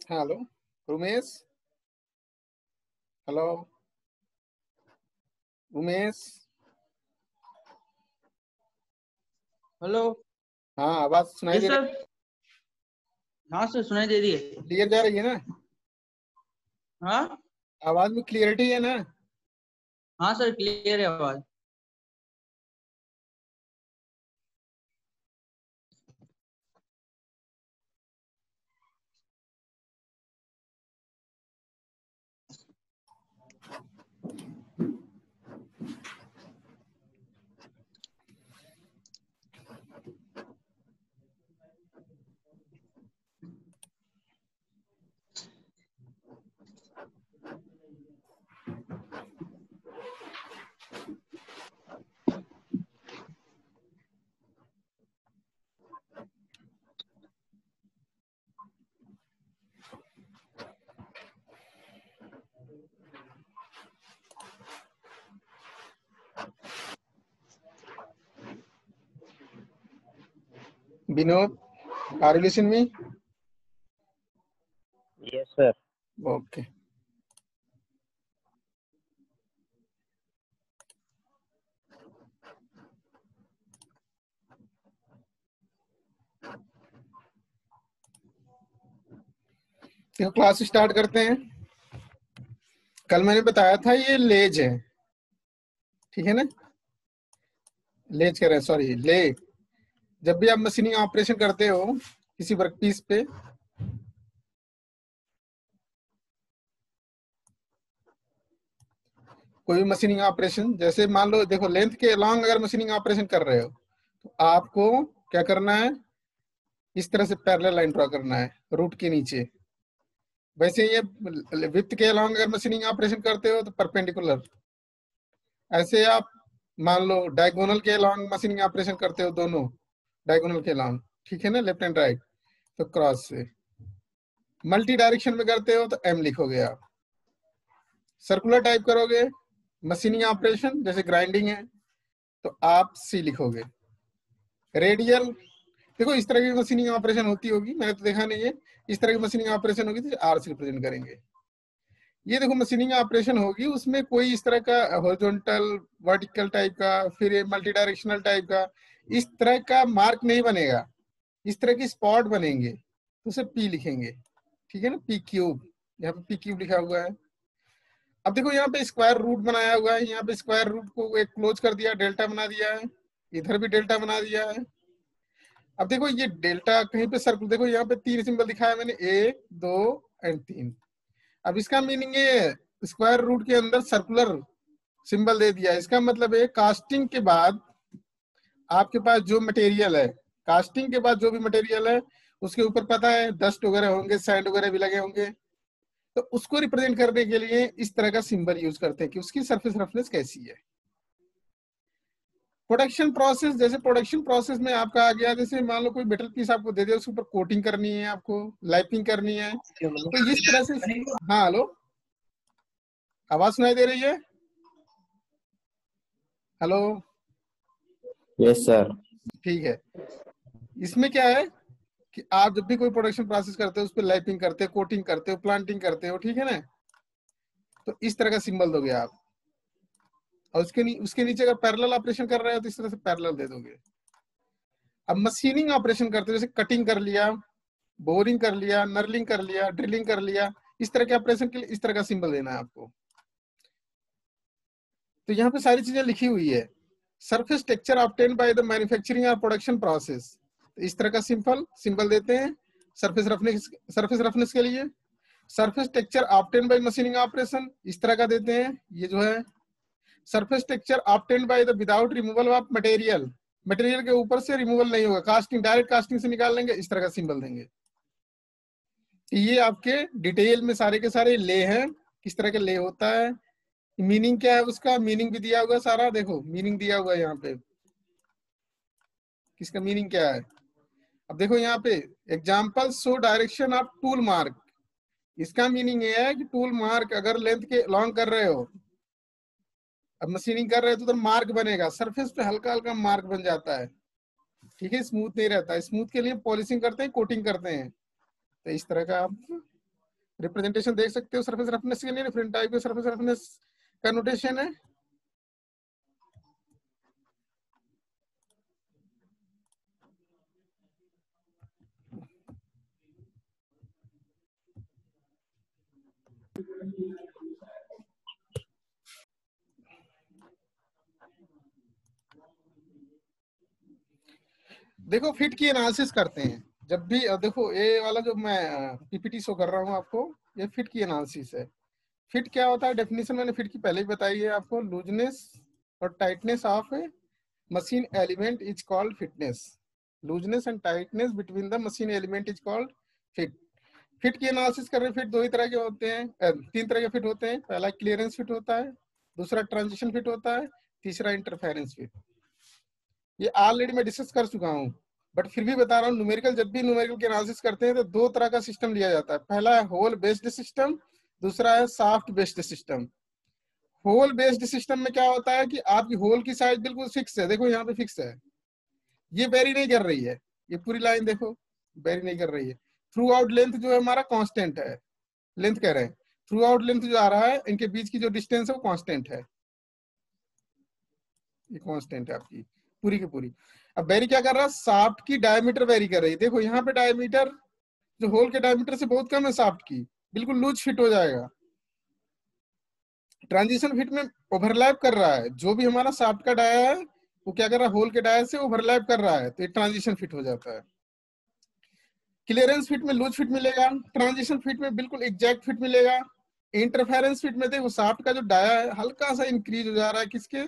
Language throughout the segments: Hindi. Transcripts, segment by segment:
Hello Umesh. Hello Umesh. Hello. हाँ, आवाज सुनाई यस दे सर। रही है? हाँ सर, सुनाई दे रही है। क्लियर जा रही है ना? हाँ आवाज में क्लियरिटी है ना? हाँ सर, क्लियर है आवाज। Vinod, are you listen me? Yes, sir. Okay. तो क्लास स्टार्ट करते हैं। कल मैंने बताया था ये लेज है, ठीक है ना? लेज कह रहे हैं, सॉरी, ले। जब भी आप मशीनिंग ऑपरेशन करते हो किसी वर्कपीस पे, कोई भी मशीनिंग ऑपरेशन, जैसे मान लो, देखो, लेंथ के अलॉन्ग अगर मशीनिंग ऑपरेशन कर रहे हो तो आपको क्या करना है? इस तरह से पैरेलल लाइन ड्रॉ करना है रूट के नीचे। वैसे ये विड्थ के अलॉन्ग अगर मशीनिंग ऑपरेशन करते हो तो परपेंडिकुलर। ऐसे आप मान लो डायगोनल के अलॉन्ग मशीनिंग ऑपरेशन करते हो, दोनों डायगोनल के अलॉन्ग, ठीक है ना, लेफ्ट एंड राइट, तो क्रॉस से। मल्टी डायरेक्शन में करते हो तो एम लिखोगे आप। सर्कुलर टाइप करोगे मशीनिंग ऑपरेशन, जैसे ग्राइंडिंग है, तो आप सी लिखोगे। रेडियल, देखो इस तरह की मशीनिंग ऑपरेशन होती होगी, मैंने तो देखा नहीं है। इस तरह की मशीनिंग ऑपरेशन होगी तो आर से रिप्रेजेंट करेंगे। ये देखो मशीनिंग ऑपरेशन होगी, उसमें कोई इस तरह का हॉरिजॉन्टल, वर्टिकल टाइप का, फिर मल्टी डायरेक्शनल टाइप का, इस तरह का मार्क नहीं बनेगा। इस तरह की स्पॉट बनेंगे तो उसे पी लिखेंगे, ठीक है ना, पी क्यूब। यहाँ पे पी क्यूब लिखा हुआ है। अब देखो यहाँ पे स्क्वायर रूट बनाया हुआ है, यहाँ पे स्क्वायर रूट को एक क्लोज कर दिया, डेल्टा बना दिया है, इधर भी डेल्टा बना दिया है। अब देखो ये डेल्टा कहीं पे सर्कल, देखो यहाँ पे 3 सिंबल दिखाया मैंने, 1 2 एंड 3। अब इसका मीनिंग है स्क्वायर रूट के अंदर सर्कुलर सिंबल दे दिया। इसका मतलब है कास्टिंग के बाद आपके पास जो मटेरियल है, कास्टिंग के बाद जो भी मटेरियल है उसके ऊपर पता है डस्ट वगैरह होंगे, सैंड वगैरह भी लगे होंगे, तो उसको रिप्रेजेंट करने के लिए इस तरह का सिंबल यूज करते हैं कि उसकी सरफेस रफनेस कैसी है। प्रोडक्शन प्रोसेस, जैसे प्रोडक्शन प्रोसेस में आपका आ गया, जैसे मान लो कोई मेटल पीस आपको दे दे, उसके ऊपर कोटिंग करनी है, आपको लाइपिंग करनी है, तो इस तरह से। हाँ हेलो, आवाज सुनाई दे रही है? हेलो। Yes, sir. ठीक है। इसमें क्या है कि आप जब भी कोई प्रोडक्शन प्रोसेस करते हो उस पर लाइपिंग करते हो, कोटिंग करते हो, प्लांटिंग करते हो, ठीक है ना, तो इस तरह का सिंबल दोगे आप। और उसके नीचे अगर पैरेलल ऑपरेशन कर रहे हो तो इस तरह से पैरेलल दे दोगे। अब मशीनिंग ऑपरेशन करते हो, जैसे कटिंग कर लिया, बोरिंग कर लिया, नर्लिंग कर लिया, ड्रिलिंग कर लिया, इस तरह के ऑपरेशन के लिए इस तरह का सिंबल देना है आपको। तो यहाँ पे सारी चीजें लिखी हुई है। Surface texture obtain by the manufacturing और प्रोडक्शन प्रोसेस, इस तरह का सिंबल देते हैं सरफेस रफनेस के लिए। Surface texture obtain bye machining operation, इस तरह का देते हैं, ये जो है। Surface texture obtain by the without removal of material, material के ऊपर से रिमूवल नहीं होगा, कास्टिंग, डायरेक्ट कास्टिंग से निकाल लेंगे, इस तरह का सिंबल देंगे। ये आपके डिटेल में सारे के सारे ले हैं, किस तरह के ले होता है, मीनिंग क्या है उसका, मीनिंग भी दिया हुआ सारा, देखो मीनिंग दिया हुआ है यहाँ पे, किसका मीनिंग क्या है। अब देखो यहाँ पे example show direction of tool mark, इसका मीनिंग ये है कि टूल मार्क अगर लेंथ के लॉन्ग कर रहे हो, अब मशीनिंग कर रहे हो तो मार्क बनेगा, सरफेस पे हल्का हल्का मार्क बन जाता है, ठीक है, स्मूथ नहीं रहता। स्मूथ के लिए पॉलिशिंग करते हैं, कोटिंग करते हैं, तो इस तरह का आप रिप्रेजेंटेशन देख सकते हो सरफेस रफनेस के लिए, डिफरेंट टाइप के सरफेस रफनेस का नोटेशन है। देखो फिट की एनालिसिस करते हैं जब भी, देखो ये वाला जो मैं पीपीटी शो कर रहा हूँ आपको, ये फिट की एनालिसिस है। फिट क्या होता है, डेफिनेशन मैंने फिट की पहले ही बताई है आपको। लूजनेस और tightness of machine element is called fitness. Looseness and tightness between the machine element is called fit. Fit की एनालिसिस कर रहे हैं। फिट दो ही तरह के होते हैं, तीन तरह के फिट होते हैं। पहला क्लियरेंस फिट होता है, दूसरा ट्रांजिशन फिट होता है, तीसरा इंटरफेरेंस फिट। ये ऑलरेडी मैं डिस्कस कर चुका हूँ, बट फिर भी बता रहा हूँ। न्यूमेरिकल, जब भी न्यूमेरिकल की एनालिसिस करते हैं तो दो तरह का सिस्टम लिया जाता है। पहला है होल बेस्ड सिस्टम, दूसरा है soft based system. Hole based system में क्या होता है कि आपकी होल की साइज बिल्कुल फिक्स है। देखो यहाँ पे फिक्स है, ये वेरी नहीं कर रही है। ये पूरी लाइन देखो वेरी नहीं कर रही है। थ्रू आउट लेंथ जो है हमारा कांस्टेंट है। लेंथ कह रहे हैं, थ्रू आउट लेंथ जो आ रहा है, इनके बीच की जो डिस्टेंस है वो कांस्टेंट है। ये कांस्टेंट है आपकी पूरी की पूरी। अब वेरी क्या कर रहा है, शाफ्ट की डायमीटर वेरी कर रही है। देखो यहाँ पे डायमीटर जो होल के डायमीटर से बहुत कम है शाफ्ट की, बिल्कुल लूज फिट हो जाएगा। ट्रांजिशन फिट में ओवरलैप कर रहा है, जो भी हमारा शाफ्ट का डाया है वो क्या कर रहा है, होल के डाया से ओवरलैप कर रहा है, तो ये ट्रांजिशन फिट हो जाता है। क्लियरेंस फिट में लूज फिट मिलेगा, ट्रांजिशन फिट में बिल्कुल एग्जैक्ट फिट मिलेगा। इंटरफेरेंस फिट में देखो शाफ्ट का जो डाया है हल्का सा इंक्रीज हो जा रहा है, किसके,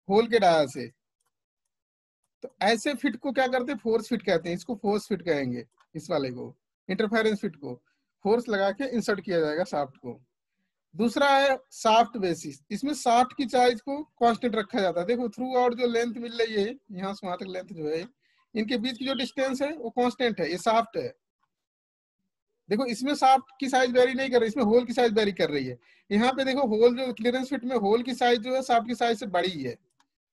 होल के डाया से। तो ऐसे फिट को क्या करते हैं, फोर्स फिट कहते हैं। इसको फोर्स फिट कहेंगे, इस वाले को। इंटरफेरेंस फिट को फोर्स लगा के इंसर्ट किया जाएगा शाफ्ट को। दूसरा है शाफ्ट बेसिस। इसमें शाफ्ट की साइज को कांस्टेंट रखा जाता है। देखो थ्रू आउट जो लेंथ मिल रही है, यहाँ से वहां तक लेंथ जो है, इनके बीच की जो डिस्टेंस है वो कांस्टेंट है, ये शाफ्ट है। देखो इसमें शाफ्ट की साइज वेरी नहीं कर रही, इसमें होल की साइज वेरी कर रही है। यहाँ पे देखो होल जो क्लियरेंस फिट में होल की साइज जो है शाफ्ट की साइज से बड़ी है,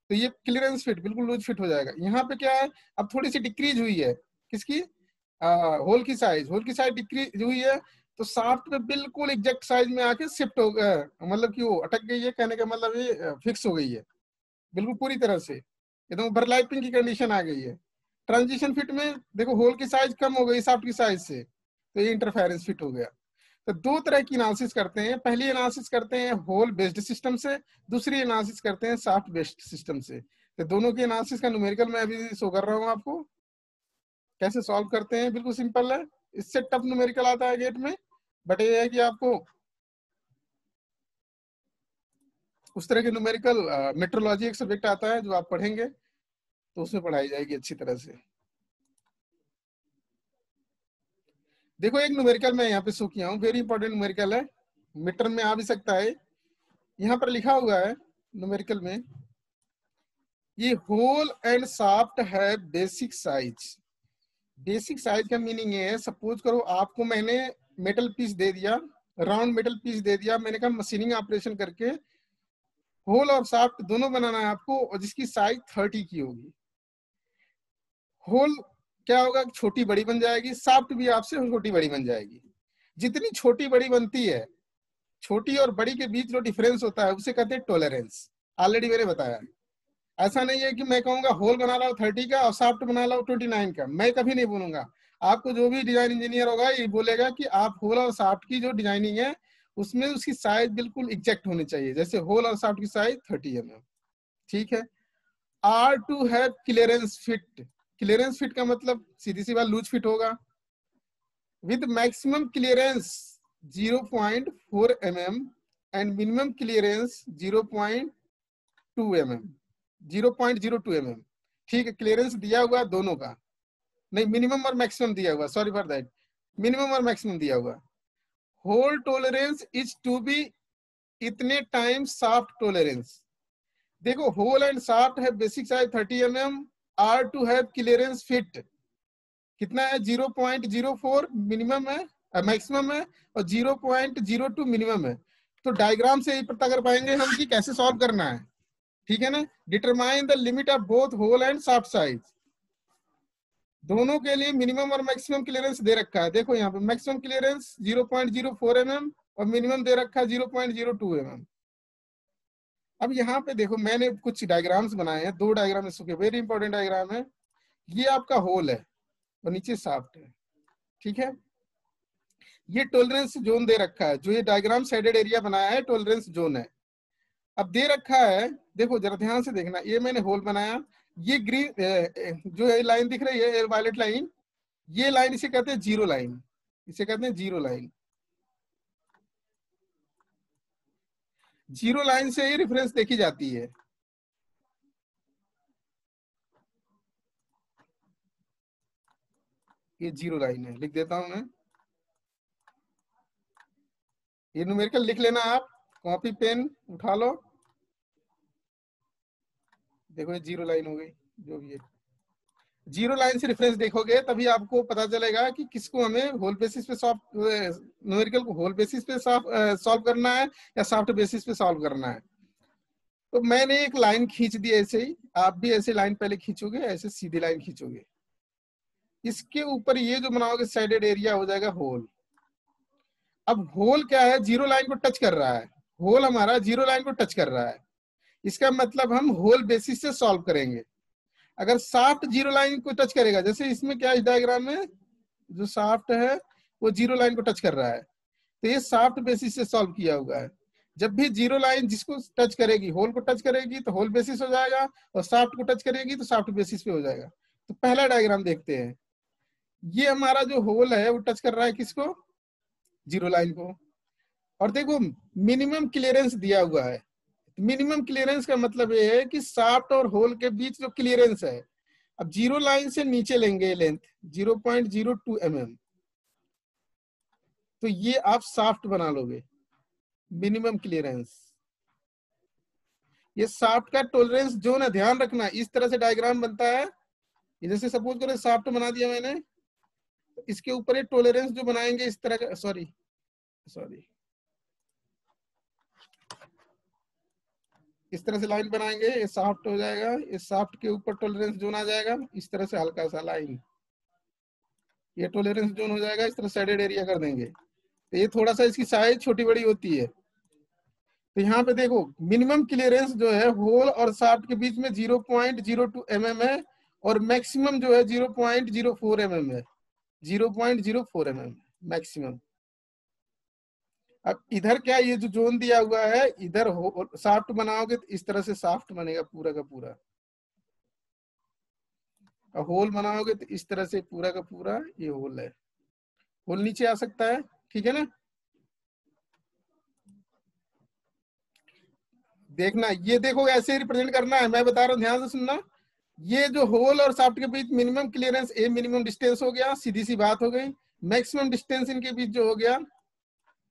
तो ये क्लियरेंस फिट बिल्कुल लूज फिट हो जाएगा। यहाँ पे क्या है, अब थोड़ी सी डिक्रीज हुई है, किसकी, होल की साइज। होल की साइज डिक्रीज हुई है, तो शाफ्ट में बिल्कुल एग्जैक्ट साइज में आके शिफ्ट हो गया, मतलब कि वो अटक गई है, कहने का मतलब ये फिक्स हो गई है बिल्कुल पूरी तरह से, एकदम ओवरलैपिंग की कंडीशन आ गई है। ट्रांजिशन फिट में देखो होल की साइज कम हो गई शाफ्ट की साइज से, तो ये इंटरफेरेंस फिट हो गया। तो दो तरह की एनालिसिस करते हैं। पहली एनालिसिस करते हैं होल बेस्ड सिस्टम से, दूसरी एनालिसिस करते हैं शाफ्ट बेस्ड सिस्टम से। तो दोनों की एनालिसिस का न्यूमेरिकल मैं अभी शो कर रहा हूँ आपको, कैसे सॉल्व करते हैं। बिल्कुल सिंपल है, इससे टफ न्यूमेरिकल आता है गेट में, बट ये है कि आपको उस तरह के न्यूमेरिकल, मेट्रोलॉजी एक सब्जेक्ट आता है जो आप पढ़ेंगे तो उसमें पढ़ाई जाएगी अच्छी तरह से। देखो एक न्यूमेरिकल मैं यहाँ पे शो किया हूँ, वेरी इंपॉर्टेंट न्यूमेरिकल है, मिड टर्म में आ भी सकता है। यहाँ पर लिखा हुआ है न्यूमेरिकल में, ये होल एंड शाफ्ट है बेसिक साइज। बेसिक साइज का मीनिंग ये है, सपोज करो आपको मैंने मेटल पीस दे दिया, राउंड मेटल पीस दे दिया, मैंने कहा मशीनिंग ऑपरेशन करके होल और शाफ्ट दोनों बनाना है आपको, और जिसकी साइज 30 की होगी। होल क्या होगा, छोटी बड़ी बन जाएगी, शाफ्ट भी आपसे छोटी बड़ी बन जाएगी। जितनी छोटी बड़ी बनती है, छोटी और बड़ी के बीच जो डिफरेंस होता है उसे कहते हैं टॉलरेंस। ऑलरेडी मैंने बताया। ऐसा नहीं है कि मैं कहूंगा होल बना लो 30 का और शाफ्ट बना लो 29 का, मैं कभी नहीं बोलूंगा। आपको जो भी डिजाइन इंजीनियर होगा ये बोलेगा कि आप होल और शाफ्ट की जो डिजाइनिंग है उसमें उसकी साइज बिल्कुल एग्जैक्ट होनी चाहिए। जैसे होल और शाफ्ट की साइज 30 mm, ठीक है। Are to have clearance fit. Clearance fit का मतलब सीधी सी बात लूज फिट होगा, with maximum clearance 0.4 mm and minimum clearance 0.2 mm, 0.02 mm। ठीक है, क्लियरेंस दिया हुआ दोनों का, नहीं मिनिमम और मैक्सिमम दिया हुआ, सॉरी फॉर दैट, मिनिमम और मैक्सिमम दिया हुआ। Hole tolerance is to be इतने टाइम्स शाफ्ट टॉलरेंस। देखो होल एंड शाफ्ट है basic size 30 mm, are to have clearance fit कितना है, 0.04 मिनिमम है, मैक्सिमम है, और 0.02 मिनिमम है। तो डायग्राम से ही पता कर पाएंगे हम कि कैसे सॉल्व करना है, ठीक है ना। Determine the limit of both hole and shaft size. दोनों के लिए मिनिमम और मैक्सिमम क्लियरेंस दे रखा है। देखो यहाँ पे मैक्सिमम क्लियरेंस 0.04 mm और मिनिमम दे रखा है 0.02 mm। अब यहाँ पे देखो मैंने कुछ डायग्राम्स बनाए हैं, 2 डायग्राम इसके वेरी इंपॉर्टेंट डायग्राम है। ये आपका होल है और नीचे शाफ्ट है, ठीक है। ये टॉलरेंस जोन दे रखा है, जो ये डायग्राम शेडेड एरिया बनाया है टॉलरेंस जोन है। अब दे रखा है, देखो जरा ध्यान से देखना, ये मैंने होल बनाया, ये ग्रीन जो है लाइन दिख रही है वायलेट लाइन, ये लाइन इसे कहते हैं जीरो लाइन, इसे कहते हैं जीरो लाइन। जीरो लाइन से ही रेफरेंस देखी जाती है। ये जीरो लाइन है, लिख देता हूं मैं, ये न्यूमेरिकल लिख लेना आप, कॉपी पेन उठा लो। देखो ये जीरो लाइन हो गई, जो भी है जीरो लाइन से रेफरेंस देखोगे तभी आपको पता चलेगा कि किसको हमें होल बेसिस पे न्यूमेरिकल को होल बेसिस पे सॉल्व करना है या सॉफ्ट बेसिस पे सॉल्व करना है। तो मैंने एक लाइन खींच दी ऐसे ही, आप भी ऐसे लाइन पहले खींचोगे, ऐसे सीधी लाइन खींचोगे, इसके ऊपर ये जो बनाओगे साइडेड एरिया हो जाएगा होल। अब होल क्या है, जीरो लाइन को टच कर रहा है, होल हमारा जीरो लाइन को टच कर रहा है, इसका मतलब हम होल बेसिस से सॉल्व करेंगे। अगर शाफ्ट जीरो लाइन को टच करेगा, जैसे इसमें क्या इस डायग्राम में जो शाफ्ट है वो जीरो लाइन को टच कर रहा है, तो ये शाफ्ट बेसिस से सॉल्व किया हुआ है। जब भी जीरो लाइन जिसको टच करेगी, होल को टच करेगी तो होल बेसिस हो जाएगा, और शाफ्ट को टच करेगी तो शाफ्ट बेसिस पे हो जाएगा। तो पहला डायग्राम देखते हैं, ये हमारा जो होल है वो टच कर रहा है किसको, जीरो लाइन को। और देखो मिनिमम क्लियरेंस दिया हुआ है, मिनिमम क्लियरेंस का मतलब ये है कि शाफ्ट और होल के बीच जो क्लियरेंस है, अब जीरो लाइन से नीचे लेंगे लेंथ 0.02 mm, तो ये आप शाफ्ट बना लोगे मिनिमम क्लियरेंस। ये शाफ्ट का टॉलरेंस जोन है, ध्यान रखना, इस तरह से डायग्राम बनता है। जैसे सपोज करो शाफ्ट बना दिया मैंने, तो इसके ऊपर ये टॉलरेंस जो बनाएंगे इस तरह का, सॉरी इस तरह से लाइन बनाएंगे, ये शाफ्ट हो जाएगा, इस शाफ्ट के ऊपर टॉलरेंस जोन आ जाएगा, इस तरह से हल्का सा लाइन, ये टॉलरेंस जोन हो जाएगा, इस तरह शेडेड एरिया कर देंगे। तो ये थोड़ा सा इसकी साइज छोटी बड़ी होती है। तो यहाँ पे देखो मिनिमम क्लियरेंस जो है होल और शाफ्ट के बीच में 0.02 mm है, और मैक्सिमम जो है 0.04 mm है, 0.04 mm मैक्सिमम। अब इधर क्या, ये जो जोन दिया हुआ है, इधर शाफ्ट बनाओगे तो इस तरह से शाफ्ट बनेगा पूरा का पूरा, और होल बनाओगे तो इस तरह से पूरा का पूरा ये होल है, होल नीचे आ सकता है, ठीक है ना। देखना, ये देखो ऐसे रिप्रेजेंट करना है, मैं बता रहा हूँ ध्यान से सुनना। ये जो होल और शाफ्ट के बीच minimum clearance, a minimum distance हो गया, सीधी सी बात हो गई। मैक्सिमम डिस्टेंस इनके बीच जो हो गया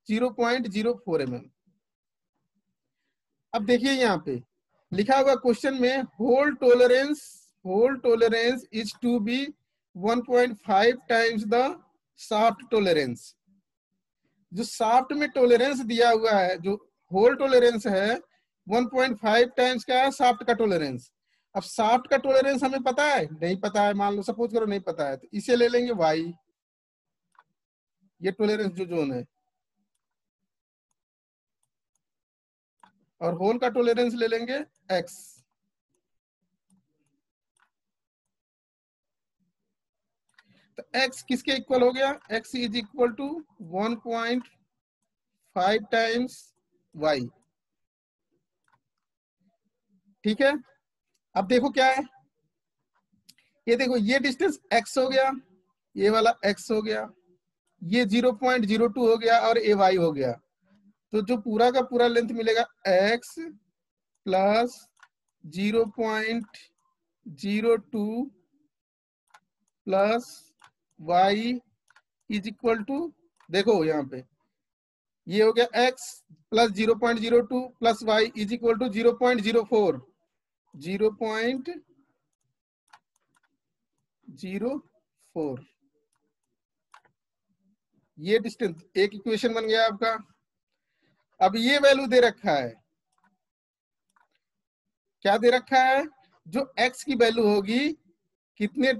0.04 mm। अब देखिए यहाँ पे लिखा हुआ क्वेश्चन में, hole tolerance is to be 1.5 times the shaft tolerance. जो शाफ्ट में टॉलरेंस दिया हुआ है, जो होल टॉलरेंस है 1.5 टाइम्स का है शाफ्ट का टॉलरेंस। अब शाफ्ट का टॉलरेंस हमें पता है, नहीं पता है, मान लो सपोज करो नहीं पता है, तो इसे ले लेंगे y, ये टॉलरेंस जो जोन है, और होल का टॉलरेंस ले लेंगे x। तो x किसके इक्वल हो गया, x is equal to 1.5 times y, ठीक है। अब देखो क्या है, ये देखो ये डिस्टेंस x हो गया, ये वाला x हो गया, ये 0.02 हो गया, और ये y हो गया। तो जो पूरा का पूरा लेंथ मिलेगा x plus 0.02 plus y is equal to, देखो यहाँ पे ये हो गया x plus 0.02 plus y is equal to 0.04, 0.04। ये डिस्टेंस एक इक्वेशन बन गया आपका। अब ये वैल्यू दे रखा है, क्या दे रखा है, जो x की वैल्यू होगी कितने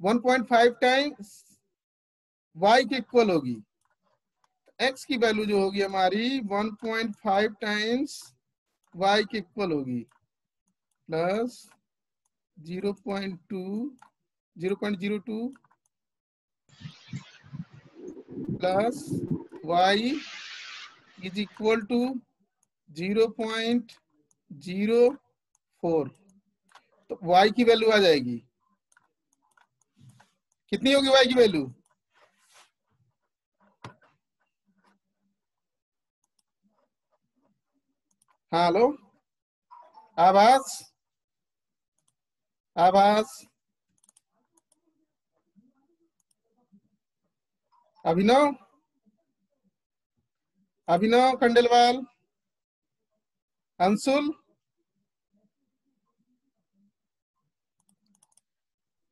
1.5 टाइम्स y के इक्वल होगी। x की वैल्यू जो होगी हमारी 1.5 टाइम्स y के इक्वल होगी plus 0.02 plus y is equal to 0.04। तो y की वैल्यू आ जाएगी, कितनी होगी y की वैल्यू? हाँ हेलो, आवाज आवाज Abhinav Abhinav Khandelwal, Anshul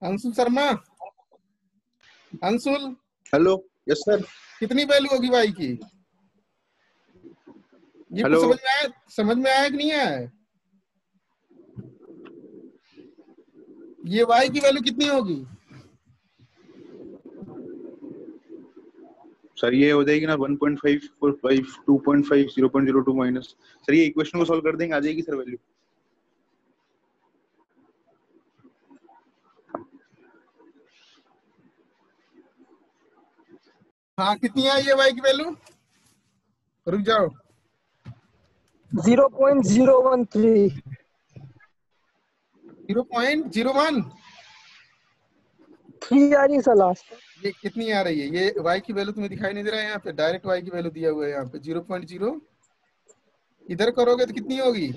Anshul Sharma, Anshul hello, yes sir. कितनी वैल्यू होगी y की? ये कुछ हेलो। समझ में आया कि नहीं आया? ये y की वैल्यू कितनी होगी? सर ये हो जाएगी ना 1.5 4.5 2.5 0.02 माइनस। सर ये इक्वेशन को सॉल्व कर देंगे, आ जाएगी सर वैल्यू। हाँ कितनी आई है y की वैल्यू? रुक जाओ, 0.013 0.01। 3 आ रही सर लास्ट। ये कितनी आ रही है? ये y की वैल्यू तुम्हें दिखाई नहीं दे रहा है यहाँ पे, डायरेक्ट y की वैल्यू दिया हुआ है यहाँ पे 0.0। इधर करोगे तो कितनी होगी?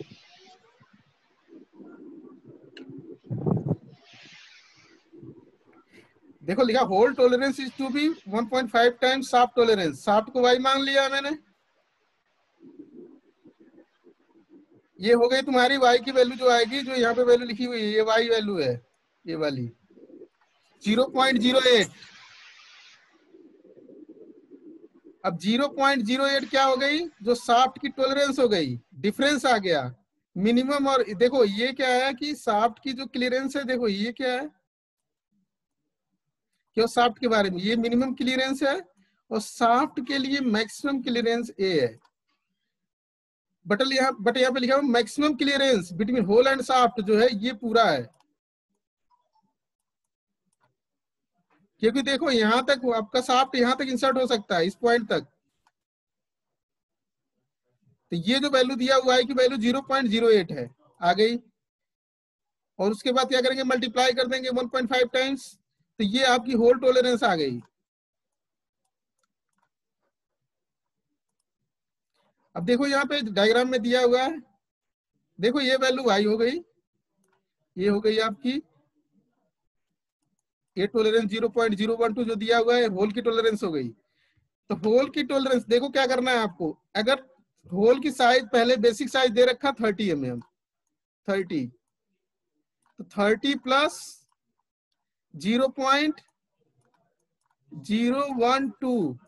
देखो लिखा hole tolerance is to be 1.5 times shaft tolerance. Shaft को y मान लिया मैंने, ये हो गई तुम्हारी y की वैल्यू जो आएगी, जो यहाँ पे वैल्यू लिखी हुई है ये y वैल्यू है, ये वाली 0.08। अब 0.08 क्या हो गई? जो शाफ्ट की टॉलरेंस हो गई, डिफरेंस आ गया मिनिमम। और देखो ये क्या है कि शाफ्ट की जो क्लियरेंस है, देखो ये क्या है, क्यों शाफ्ट के बारे में, ये मिनिमम क्लियरेंस है और शाफ्ट के लिए मैक्सिमम क्लियरेंस ए है। बट यहाँ पे लिखा हुआ maximum clearance between hole and shaft जो है ये पूरा है, क्योंकि देखो यहां तक आपका शाफ्ट यहां तक इंसर्ट हो सकता है, इस पॉइंट तक। तो ये जो वैल्यू दिया हुआ है कि वैल्यू 0.08 है, आ गई। और उसके बाद क्या करेंगे? मल्टीप्लाई कर देंगे 1.5 टाइम्स, तो ये आपकी होल टॉलरेंस आ गई। अब देखो यहाँ पे डायग्राम में दिया हुआ है, देखो ये वैल्यू y हो गई, ये हो गई आपकी ये टॉलरेंस 0.012 जो दिया हुआ है, होल की टॉलरेंस हो गई। तो होल की टॉलरेंस देखो क्या करना है आपको, अगर होल की साइज पहले बेसिक साइज दे रखा 30 mm, 30, तो 30 प्लस 0.012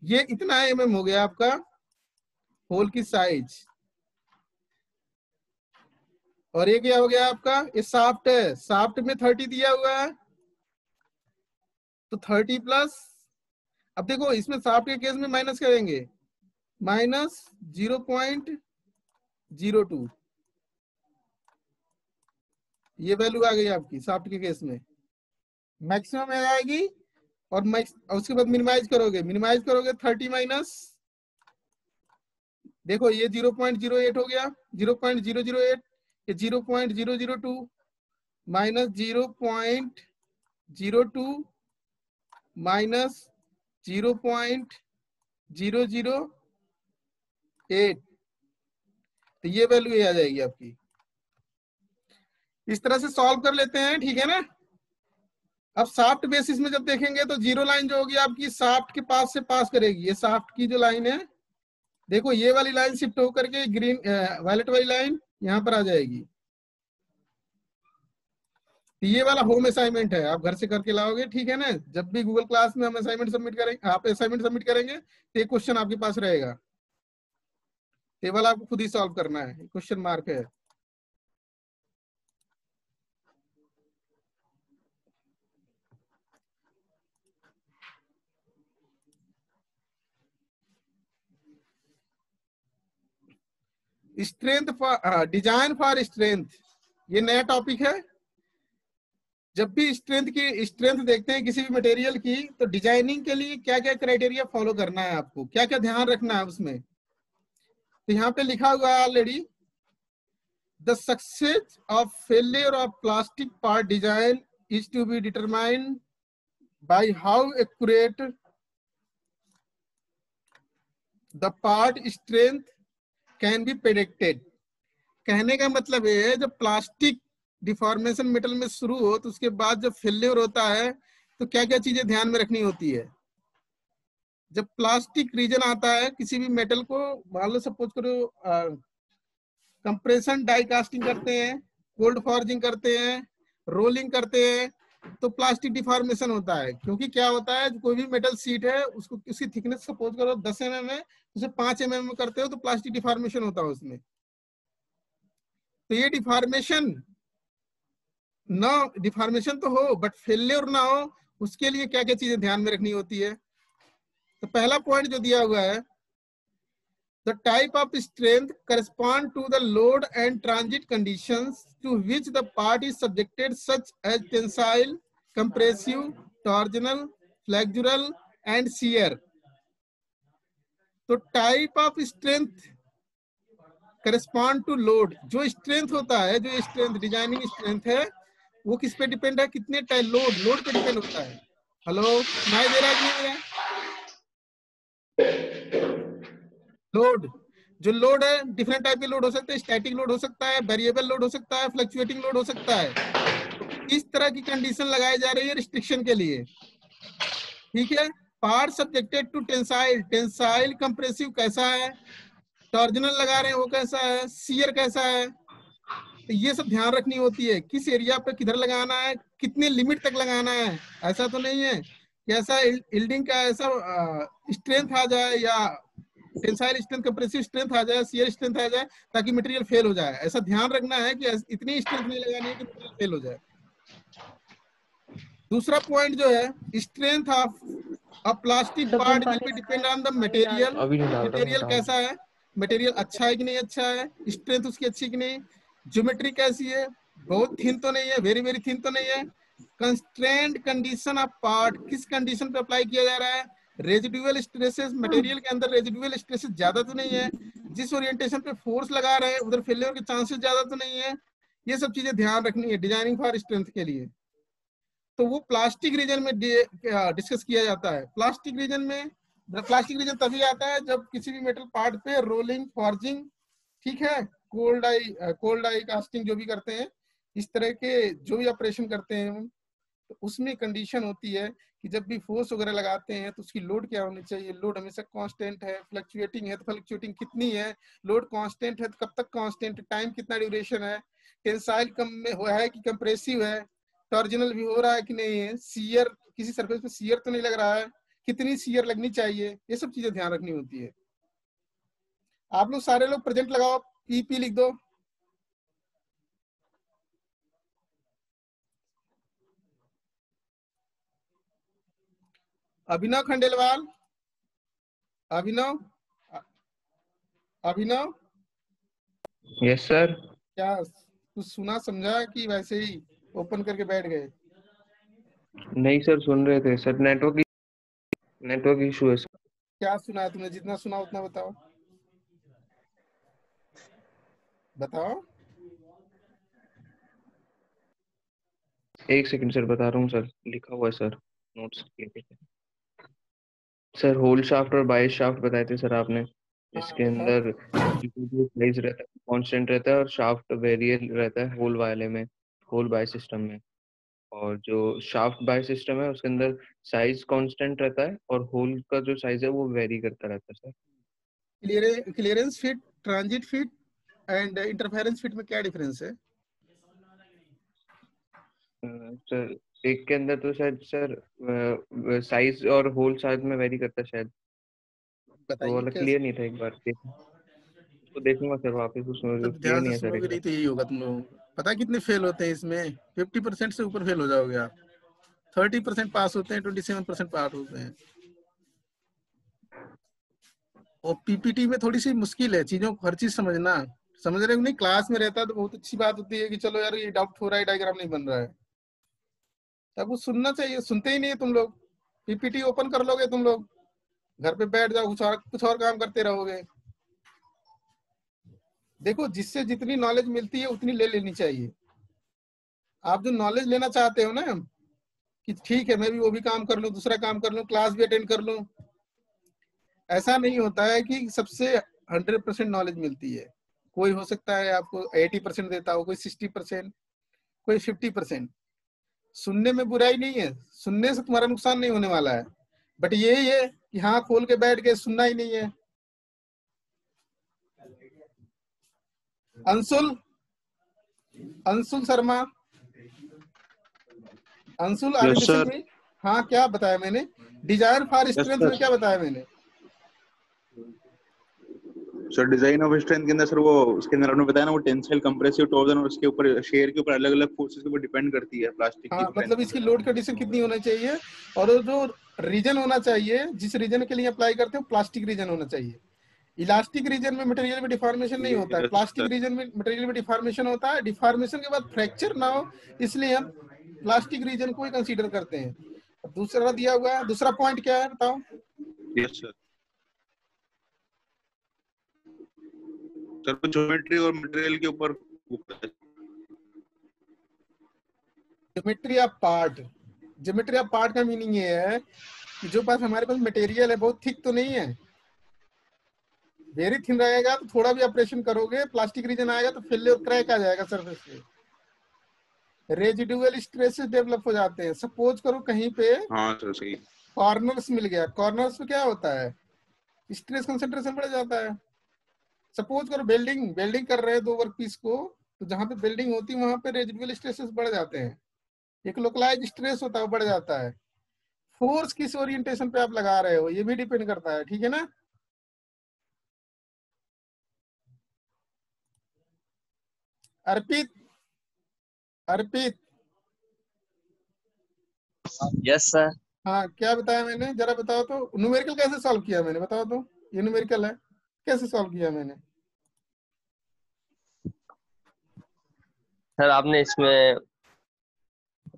ये इतना mm हो गया आपका होल की साइज। और ये क्या हो गया आपका? ये शाफ्ट है, शाफ्ट में 30 दिया हुआ है, तो 30 प्लस, अब देखो इसमें शाफ्ट के केस में माइनस करेंगे, माइनस 0.02, ये वैल्यू आ गई आपकी शाफ्ट के केस में, मैक्सिमम में आएगी। और उसके बाद मिनिमाइज करोगे 30 माइनस, देखो ये 0.08 हो गया, 0.008, ये 0.002 माइनस 0.02 माइनस 0.008, तो ये वैल्यू ये आ जाएगी आपकी। इस तरह से सॉल्व कर लेते हैं, ठीक है ना। अब शाफ्ट बेसिस में जब देखेंगे तो जीरो लाइन जो होगी आपकी शाफ्ट के पास से पास करेगी, ये शाफ्ट की जो लाइन है, देखो ये वाली लाइन शिफ्ट होकर के ग्रीन वायलेट वाली लाइन यहां पर आ जाएगी। ये वाला होम असाइनमेंट है, आप घर से करके लाओगे, ठीक है ना। जब भी गूगल क्लास में हम असाइनमेंट सबमिट करेंगे, आप असाइनमेंट सबमिट करेंगे तो एक क्वेश्चन आपके पास रहेगा, टेबल आपको खुद ही सॉल्व करना है, क्वेश्चन मार्क है। Strength for design for strength, ये नया टॉपिक है। जब भी स्ट्रेंथ देखते हैं किसी भी मटेरियल की, तो डिजाइनिंग के लिए क्या क्या क्राइटेरिया फॉलो करना है, आपको क्या क्या ध्यान रखना है उसमें। तो यहाँ पे लिखा हुआ है already, the success of failure of plastic part design is to be determined by how accurate the part strength can be predicted. कहने का मतलब ये है, जब प्लास्टिक डिफॉर्मेशन मेटल में शुरू हो तो उसके बाद जब फेल्योर होता है तो क्या क्या चीजें ध्यान में रखनी होती है। जब प्लास्टिक रीजन आता है किसी भी मेटल को, मान लो सपोज करो कंप्रेशन डाई कास्टिंग करते हैं, कोल्ड फॉर्जिंग करते हैं, रोलिंग करते हैं, तो प्लास्टिक डिफॉर्मेशन होता है। क्योंकि क्या होता है, कोई भी मेटल सीट है उसको उसकी थिकनेस सपोज करो 10 mm है, उसे 5 mm में करते हो तो प्लास्टिक डिफॉर्मेशन होता है उसमें। तो ये डिफॉर्मेशन तो हो बट फेलियर ना हो, उसके लिए क्या क्या चीजें ध्यान में रखनी होती है। तो पहला पॉइंट जो दिया हुआ है, the type of strength correspond to the load and transit conditions to which the part is subjected such as tensile, compressive, torsional, flexural and shear. तो type of strength correspond to load, जो स्ट्रेंथ होता है, जो स्ट्रेंथ डिजाइनिंग स्ट्रेंथ है, वो किस पे डिपेंड है, कितने टाइम लोड पे डिपेंड होता है। हेलो, सुनाई दे रहा है कि नहीं? लोड, जो लोड है डिफरेंट टाइप के लोड हो सकते हैं, स्टैटिक लोड हो सकता है, वेरिएबल लोड हो सकता है, फ्लक्चुएटिंग लोड हो सकता है। तो इस तरह की कंडीशन लगाई जा रही है रिस्ट्रिक्शन के लिए, ठीक है। Part subjected to tensile, tensile compressive कैसा है, टॉर्जनल लगा रहे हैं वो कैसा है, शियर कैसा है, तो ये सब ध्यान रखनी होती है। किस एरिया पे किधर लगाना है, कितने लिमिट तक लगाना है। ऐसा तो नहीं है कि ऐसा इल्डिंग का ऐसा स्ट्रेंथ आ जाए या टेंसाइल स्ट्रेंथ, कंप्रेसिव स्ट्रेंथ आ जाए, शियर स्ट्रेंथ आ जाए ताकि मटेरियल फेल हो जाए। ऐसा ध्यान रखना है कि इतनी स्ट्रेंथ नहीं लगानी है कि मटेरियल फेल हो जाए। दूसरा पॉइंट जो है, strength of a plastic part will be depend on the material. Material कैसा है, मटेरियल अच्छा है कि नहीं अच्छा है, स्ट्रेंथ उसकी अच्छी कि नहीं, ज्योमेट्री कैसी है, बहुत थिन तो नहीं है, वेरी वेरी थिन तो नहीं है, कंस्ट्रेंट कंडीशन ऑफ पार्ट, किस कंडीशन पे अप्लाई किया जा रहा है, रेजिडुअल स्ट्रेसेस, मटेरियल के अंदर रेजिडुअल स्ट्रेसेस ज्यादा तो नहीं है, जिस ओरिएंटेशन पे फोर्स लगा रहे हैं उधर फेलियर के चांसेस ज्यादा तो नहीं है। ये सब चीजें ध्यान रखनी है डिजाइनिंग फॉर स्ट्रेंथ के लिए। तो वो प्लास्टिक रीजन में डिस्कस किया जाता है। प्लास्टिक रीजन तभी आता है जब किसी भी मेटल पार्ट पे रोलिंग, फॉर्जिंग, ठीक है, कोल्ड आई कास्टिंग जो भी करते हैं, इस तरह के जो भी ऑपरेशन करते हैं हम, तो उसमें कंडीशन होती है कि जब भी फोर्स वगैरह लगाते हैं तो उसकी लोड क्या होनी चाहिए। लोड हमेशा कांस्टेंट है, फ्लक्चुएटिंग है तो फ्लक्चुएटिंग कितनी है, लोड कांस्टेंट है तो कब तक कांस्टेंट, टाइम कितना ड्यूरेशन है, टेंसाइल कम में हुआ है कि कंप्रेसिव है, टॉर्जनल भी हो रहा है कि नहीं है, शियर किसी सरफेस पे शियर तो नहीं लग रहा है, कितनी शियर लगनी चाहिए, ये सब चीजें ध्यान रखनी होती है। आप लोग सारे लोग प्रेजेंट लगाओ, पीपी लिख दो। अभिनव खंडेलवाल, अभिनव, अभिनव, यस सर। क्या कुछ सुना समझा कि वैसे ही ओपन करके बैठ गए? नहीं सर, सुन रहे थे सर, नेटवर्क इशू है सर। क्या सुना है तुमने? जितना सुना उतना बताओ, बताओ। एक सेकंड सर, बता रहा हूँ सर, लिखा हुआ है सर, नोट्स लेके। सर होल शाफ्ट और बाई शाफ्ट बताए थे सर आपने। इसके बताओ। अंदर साइज रहता है कांस्टेंट रहता है और शाफ्ट वेरिएबल रहता है होल वाले में, होल बाय सिस्टम में। और जो शाफ्ट बाय सिस्टम है उसके अंदर साइज कांस्टेंट रहता है और होल का जो साइज है वो वेरी करता रहता है sir. Clearance fit, transit fit and interference fit में क्या डिफरेंस है? सर एक के अंदर तो शायद सर साइज और होल साइज में वेरी करता है शायद, तो बताइए वाला कैसे। क्लियर नहीं था, एक बार तो देखूंगा सर वापस, उसमें तो क्लियर ध्यान नहीं से है सर सुनोगे एक नहीं बार। तो यही होगा तुम लोगों को। पता है कितने फेल होते हैं इसमें? 50% से ऊपर फेल हो जाओगे आप। 30% पास होते हैं, 27% पास होते हैं। और पीपीटी में थोड़ी सी मुश्किल है चीजों को हर चीज समझना। समझ रहे हो नहीं? क्लास में रहता है तो बहुत अच्छी बात होती है कि चलो यार ये डाउट हो रहा है, डायग्राम नहीं बन रहा है, तब वो सुनना चाहिए। सुनते ही नहीं है तुम लोग। पीपीटी ओपन कर लोगे तुम लोग, घर पे बैठ जाओ, कुछ और काम करते रहोगे। देखो, जिससे जितनी नॉलेज मिलती है उतनी ले लेनी चाहिए। आप जो नॉलेज लेना चाहते हो ना कि ठीक है मैं भी वो भी काम कर लूं, दूसरा काम कर लूं, क्लास भी अटेंड कर लूं, ऐसा नहीं होता है कि सबसे 100% नॉलेज मिलती है। कोई हो सकता है आपको 80% देता हो, कोई 60%, कोई 50%। सुनने में बुराई नहीं है, सुनने से तुम्हारा नुकसान नहीं होने वाला है, बट यही है कि हाँ खोल के बैठ के सुनना ही नहीं है। Anshul, Anshul Sharma, Anshul are Yes, sir. में। हाँ, क्या बताया मैंने? Design for strength sir. में क्या बताया मैंने? सर डिजाइन ऑफ स्ट्रेंथ के अंदर सर वो उसके अंदर आपने बताया ना वो टेंसाइल कंप्रेसिव टॉर्जन और उसके ऊपर शेयर के ऊपर अलग अलग फोर्सेस के ऊपर डिपेंड करती है प्लास्टिक की हाँ, strength। मतलब इसकी लोड कंडीशन कितनी होना चाहिए, और वो जो रीजन होना चाहिए जिस रीजन के लिए अप्लाई करते हो प्लास्टिक रीजन होना चाहिए। इलास्टिक रीजन में मटेरियल में डिफॉर्मेशन नहीं होता है, Yes, प्लास्टिक sir. रीजन में मटेरियल में डिफॉर्मेशन होता है। डिफॉर्मेशन के बाद फ्रैक्चर ना हो, इसलिए हम प्लास्टिक रीजन को ही कंसीडर करते हैं। दूसरा दिया हुआ है, दूसरा पॉइंट क्या है बताओ? Yes, sir. सर ज्योमेट्री और मटेरियल के ऊपर geometry of part. Geometry of part का मीनिंग ये है कि जो पास हमारे पास मटेरियल है बहुत थिक तो नहीं है, वेरी थिन रहेगा तो थोड़ा भी ऑपरेशन करोगे प्लास्टिक रीजन आएगा तो फेलियर, क्रैक आ जाएगा सरफेस पे, रेजिडुअल स्ट्रेसेस डेवलप हो जाते हैं। सपोज करो कहीं पे हाँ सर सही। कॉर्नर्स मिल गया, कॉर्नर्स पे क्या होता है, स्ट्रेस कंसंट्रेशन बढ़ जाता है। सपोज करो वेल्डिंग कर रहे हैं 2 वर्क पीस को, तो जहां पे वेल्डिंग होती है वहां पे रेजिडुअल स्ट्रेसेस बढ़ जाते हैं, एक लोकलाइज स्ट्रेस होता है वो बढ़ जाता है। फोर्स किस ओरिएंटेशन पे आप लगा रहे हो ये भी डिपेंड करता है, ठीक है ना? अर्पित, अर्पित, यस सर। हाँ क्या बताया मैंने, जरा बताओ तो। न्यूमेरिकल कैसे सॉल्व किया मैंने, बताओ तो। ये न्यूमेरिकल है, कैसे सॉल्व किया मैंने? सर आपने इसमें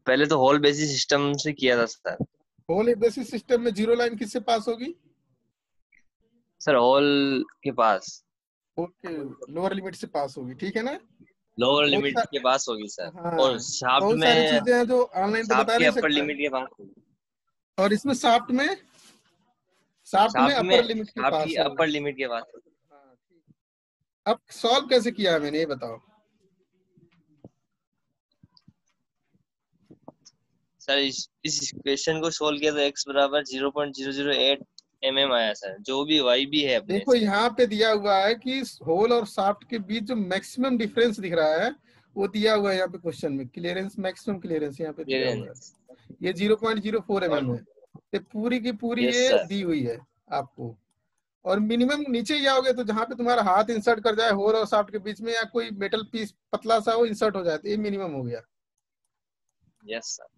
पहले तो होल बेसिस सिस्टम से किया था सर। होल बेसिस सिस्टम में जीरो लाइन किससे पास होगी? सर होल के पास ओके, लोअर लिमिट से पास होगी, ठीक है ना? लोअर बहुत लिमिट के पास होगी सर। हाँ, और शाफ्ट बहुत सारी में चीजें हैं जो ऑनलाइन तो शाफ्ट बता की नहीं अपर सकता। लिमिट के पास होगी। और इसमें शाफ्ट में अपर लिमिट के शाफ्ट पास की होगी। अपर लिमिट के पास होगी। हाँ, ठीक। अब सॉल्व कैसे किया है मैंने ये बताओ? सर इस इक्वेशन को सोल्व किया तो x बराबर 0.008 mm आया सर, जो भी y भी है अपने देखो यहाँ पे दिया हुआ है कि होल और शाफ्ट के बीच जो मैक्सिमम डिफरेंस दिख रहा है वो दिया हुआ है यहाँ पे क्वेश्चन में। क्लियरेंस, मैक्सिमम क्लियरेंस यहाँ पे दिया हुआ है, ये 0.04 mm है। ये पूरी की पूरी यस ये सर। दी हुई है आपको। और मिनिमम नीचे ही जाओगे तो जहाँ पे तुम्हारा हाथ इंसर्ट कर जाए होल और शाफ्ट के बीच में, या कोई मेटल पीस पतला सा हो इंसर्ट हो जाए, तो ये मिनिमम हो गया। Yes sir.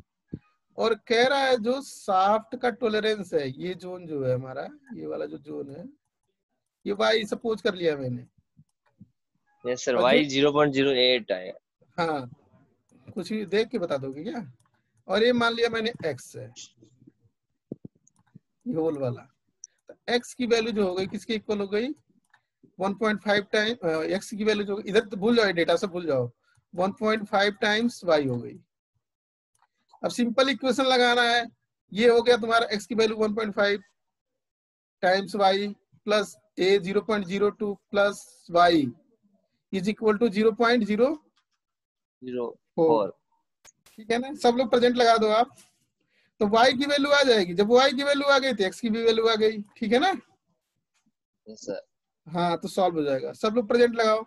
और कह रहा है जो शाफ्ट का टॉलरेंस है, ये जोन जो है हमारा, ये वाला जो जोन है, ये वाई सपोज कर लिया मैंने। यस सर, और y जो 0.08 आएगा। हाँ, कुछ भी देख के बता दोगे क्या? और ये मान लिया मैंने x है, ये होल वाला, तो x की वैल्यू जो हो गई किसके इक्वल हो गई? 1.5 टाइम x की वैल्यू जो इधर तो भूल जाओ, डेटा सब भूल जाओ, 1.5 टाइम्स y हो गई। अब सिंपल इक्वेशन लगाना है, ये हो गया तुम्हारा x की value 1.5 times y plus a 0.02 plus y is equal to 0.04। 0.4। ठीक है ना? सब लोग प्रेजेंट लगा दो आप, तो y की वैल्यू आ जाएगी। जब y की वैल्यू आ गई तो x की भी वैल्यू आ गई, ठीक है ना? Yes sir. हाँ, तो सॉल्व हो जाएगा। सब लोग प्रेजेंट लगाओ।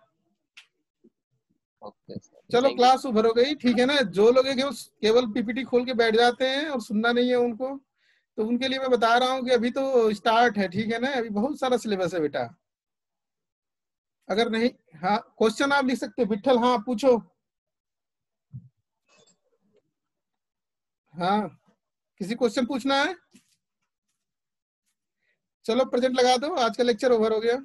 ओके सर, चलो थैंक यू। क्लास ओवर हो गई, ठीक है ना? जो लोग हैं केवल पीपीटी खोल के बैठ जाते हैं और सुनना नहीं है उनको, तो उनके लिए मैं बता रहा हूँ कि अभी तो स्टार्ट है, ठीक है ना? अभी बहुत सारा सिलेबस है बेटा। अगर नहीं, हाँ क्वेश्चन आप लिख सकते हो विठल, हाँ पूछो। हाँ, किसी क्वेश्चन पूछना है? चलो प्रेजेंट लगा दो, आज का लेक्चर ओवर हो गया।